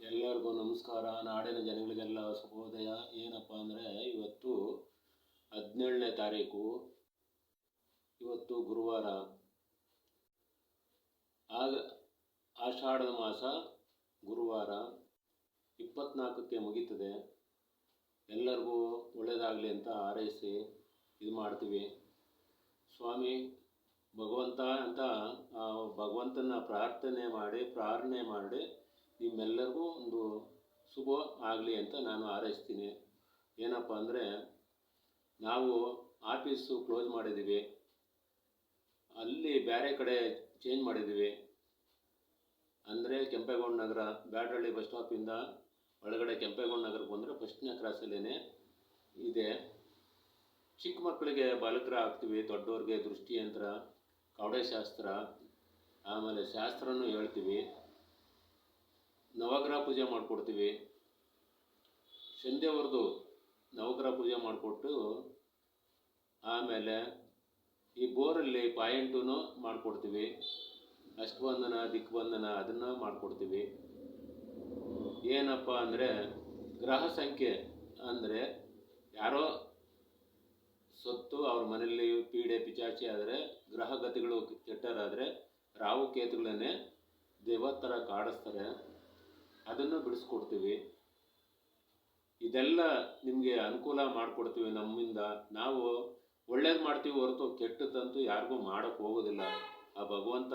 ಎಲ್ಲರಿಗೂ ನಮಸ್ಕಾರ. ನಾಡಿನ ಜನಗಳಿಗೆಲ್ಲ ಶುಭೋದಯ. ಏನಪ್ಪ ಅಂದರೆ ಇವತ್ತು 17ನೇ ತಾರೀಕು, ಇವತ್ತು ಗುರುವಾರ. ಆಷಾಢದ ಮಾಸ ಗುರುವಾರ 24ಕ್ಕೆ ಮುಗೀತದೆ. ಎಲ್ಲರಿಗೂ ಒಳ್ಳೆಯದಾಗಲಿ ಅಂತ ಹಾರೈಸಿ ಇದು ಮಾಡ್ತೀವಿ. ಸ್ವಾಮಿ ಭಗವಂತ ಅಂತ ಭಗವಂತನ ಪ್ರಾರ್ಥನೆ ಮಾಡಿ ನಿಮ್ಮೆಲ್ಲರಿಗೂ ಒಂದು ಶುಭ ಆಗಲಿ ಅಂತ ನಾನು ಹಾರೈಸ್ತೀನಿ. ಏನಪ್ಪ ಅಂದರೆ ನಾವು ಆಫೀಸು ಕ್ಲೋಸ್ ಮಾಡಿದ್ದೀವಿ, ಅಲ್ಲಿ ಬೇರೆ ಕಡೆ ಚೇಂಜ್ ಮಾಡಿದ್ದೀವಿ. ಅಂದರೆ ಕೆಂಪೇಗೌಡ ನಗರ, ಬ್ಯಾಡಹಳ್ಳಿ ಬಸ್ ಸ್ಟಾಪಿಂದ ಒಳಗಡೆ ಕೆಂಪೇಗೌಡ ನಗರಕ್ಕೆ ಬಂದರೆ ಫಸ್ಟ್ನೇ ಕ್ರಾಸಲ್ಲೇ ಇದೆ. ಚಿಕ್ಕ ಮಕ್ಕಳಿಗೆ ಬಾಲಕರ ಹಾಕ್ತೀವಿ, ದೊಡ್ಡವ್ರಿಗೆ ದೃಷ್ಟಿಯಂತ್ರ, ಕವಡೆ ಶಾಸ್ತ್ರ, ಆಮೇಲೆ ಶಾಸ್ತ್ರನೂ ಹೇಳ್ತೀವಿ. ನವಗ್ರಹ ಪೂಜೆ ಮಾಡಿಕೊಡ್ತೀವಿ. ಸಂಧ್ಯಾವರೆದು ನವಗ್ರಹ ಪೂಜೆ ಮಾಡಿಕೊಟ್ಟು ಆಮೇಲೆ ಈ ಬೋರಲ್ಲಿ ಪಾಯಿಂಟೂ ಮಾಡಿಕೊಡ್ತೀವಿ. ಅಷ್ಟಬಂಧನ, ದಿಕ್ಬಂಧನ ಅದನ್ನು ಮಾಡಿಕೊಡ್ತೀವಿ. ಏನಪ್ಪ ಅಂದರೆ ಗ್ರಹ ಸಂಖ್ಯೆ ಅಂದರೆ ಯಾರೋ ಸತ್ತು ಅವ್ರ ಮನೆಯಲ್ಲಿ ಪೀಡೆ ಪಿಚಾಚಿ ಆದರೆ, ಗ್ರಹಗತಿಗಳು ಕೆಟ್ಟರಾದರೆ ರಾಹು ಕೇತುಗಳನ್ನೇ ದೇವ ಥರ ಕಾಡಿಸ್ತಾರೆ, ಅದನ್ನು ಬಿಡಿಸ್ಕೊಡ್ತೀವಿ. ಇದೆಲ್ಲ ನಿಮಗೆ ಅನುಕೂಲ ಮಾಡಿಕೊಡ್ತೀವಿ ನಮ್ಮಿಂದ. ನಾವು ಒಳ್ಳೇದು ಮಾಡ್ತೀವಿ ಹೊರತು ಕೆಟ್ಟದಂತೂ ಯಾರಿಗೂ ಮಾಡೋಕ್ಕೆ ಹೋಗೋದಿಲ್ಲ. ಆ ಭಗವಂತ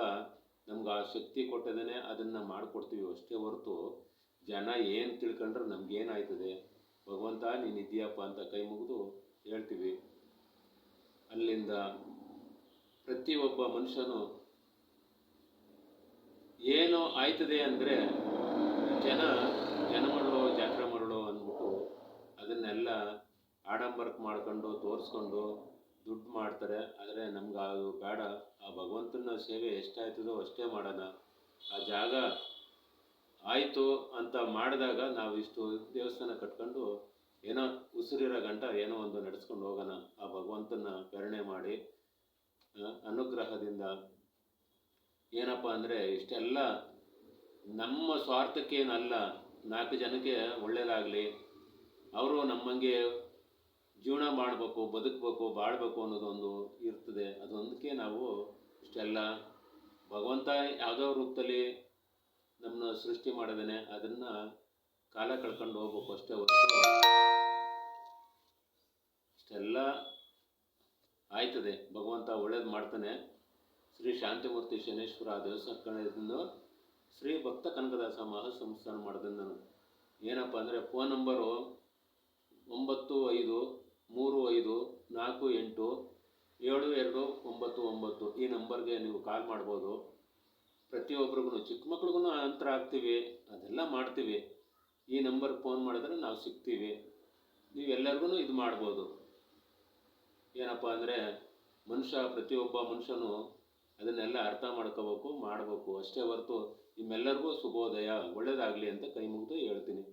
ನಮ್ಗೆ ಆ ಶಕ್ತಿ ಕೊಟ್ಟಿದ್ದಾನೆ, ಅದನ್ನು ಮಾಡಿಕೊಡ್ತೀವಿ ಅಷ್ಟೇ ಹೊರತು ಜನ ಏನು ತಿಳ್ಕೊಂಡ್ರೆ ನಮಗೇನಾಯ್ತದೆ. ಭಗವಂತ ನೀನು ಇದೆಯಪ್ಪ ಅಂತ ಕೈ ಮುಗಿದು ಹೇಳ್ತೀವಿ. ಅಲ್ಲಿಂದ ಪ್ರತಿಯೊಬ್ಬ ಮನುಷ್ಯನು ಏನು ಆಯ್ತದೆ ಅಂದರೆ ಜನ ಮಾಡಲು ಜಾತ್ರೆ ಮಾಡಲು ಅಂದ್ಬಿಟ್ಟು ಅದನ್ನೆಲ್ಲ ಆಡಂಬರಕ್ಕೆ ಮಾಡ್ಕೊಂಡು ತೋರಿಸ್ಕೊಂಡು ದುಡ್ಡು ಮಾಡ್ತಾರೆ. ಆದರೆ ನಮ್ಗೆ ಅದು ಬೇಡ. ಆ ಭಗವಂತನ ಸೇವೆ ಎಷ್ಟಾಯ್ತದೋ ಅಷ್ಟೇ ಮಾಡೋಣ. ಆ ಜಾಗ ಆಯಿತು ಅಂತ ಮಾಡಿದಾಗ ನಾವು ಇಷ್ಟು ದೇವಸ್ಥಾನ ಕಟ್ಕೊಂಡು ಏನೋ ಉಸಿರಿರೋ ಗಂಟ ಏನೋ ಒಂದು ನಡೆಸ್ಕೊಂಡು ಹೋಗೋಣ. ಆ ಭಗವಂತನ ಪ್ರೇರಣೆ ಮಾಡಿ ಅನುಗ್ರಹದಿಂದ ಏನಪ್ಪ ಅಂದರೆ ಇಷ್ಟೆಲ್ಲ ನಮ್ಮ ಸ್ವಾರ್ಥಕ್ಕೇನಲ್ಲ, 4 ಜನಕ್ಕೆ ಒಳ್ಳೆಯದಾಗಲಿ, ಅವರು ನಮ್ಮಂಗೆ ಜೀವನ ಮಾಡಬೇಕು, ಬದುಕಬೇಕು, ಬಾಳಬೇಕು ಅನ್ನೋದೊಂದು ಇರ್ತದೆ. ಅದೊಂದಕ್ಕೆ ನಾವು ಇಷ್ಟೆಲ್ಲ ಭಗವಂತ ಯಾವುದೋ ರೂಪದಲ್ಲಿ ನಮ್ಮನ್ನ ಸೃಷ್ಟಿ ಮಾಡಿದ್ದಾನೆ, ಅದನ್ನು ಕಾಲ ಕಳ್ಕೊಂಡು ಹೋಗ್ಬೇಕು ಅಷ್ಟೇ ಹೊರತು ಇಷ್ಟೆಲ್ಲ ಆಯ್ತದೆ. ಭಗವಂತ ಒಳ್ಳೇದು ಮಾಡ್ತಾನೆ. ಶ್ರೀ ಶಾಂತಿಮೂರ್ತಿ ಶನೇಶ್ವರ ದೇವಸ್ಥಾನದಿಂದ ಶ್ರೀ ಭಕ್ತ ಕನಕದಾಸ ಮಹಾಸಂಸ್ಥಾನ ಮಾಡಿದೆ ನಾನು. ಏನಪ್ಪ ಅಂದರೆ ಫೋನ್ ನಂಬರು 9535487299. ಈ ನಂಬರ್ಗೆ ನೀವು ಕಾಲ್ ಮಾಡ್ಬೋದು. ಪ್ರತಿಯೊಬ್ಬರಿಗೂ, ಚಿಕ್ಕ ಮಕ್ಳಿಗೂ ಅಂತರ ಹಾಕ್ತೀವಿ, ಅದೆಲ್ಲ ಮಾಡ್ತೀವಿ. ಈ ನಂಬರ್ಗೆ ಫೋನ್ ಮಾಡಿದ್ರೆ ನಾವು ಸಿಗ್ತೀವಿ. ನೀವೆಲ್ಲರಿಗೂ ಇದು ಮಾಡ್ಬೋದು. ಏನಪ್ಪ ಅಂದರೆ ಪ್ರತಿಯೊಬ್ಬ ಮನುಷ್ಯನು ಅದನ್ನೆಲ್ಲ ಅರ್ಥ ಮಾಡ್ಕೋಬೇಕು, ಮಾಡಬೇಕು ಅಷ್ಟೇ ಹೊರತು ನಿಮ್ಮೆಲ್ಲರಿಗೂ ಶುಭೋದಯ, ಒಳ್ಳೆಯದಾಗಲಿ ಅಂತ ಕೈ ಮುಗಿದು ಹೇಳ್ತೀನಿ.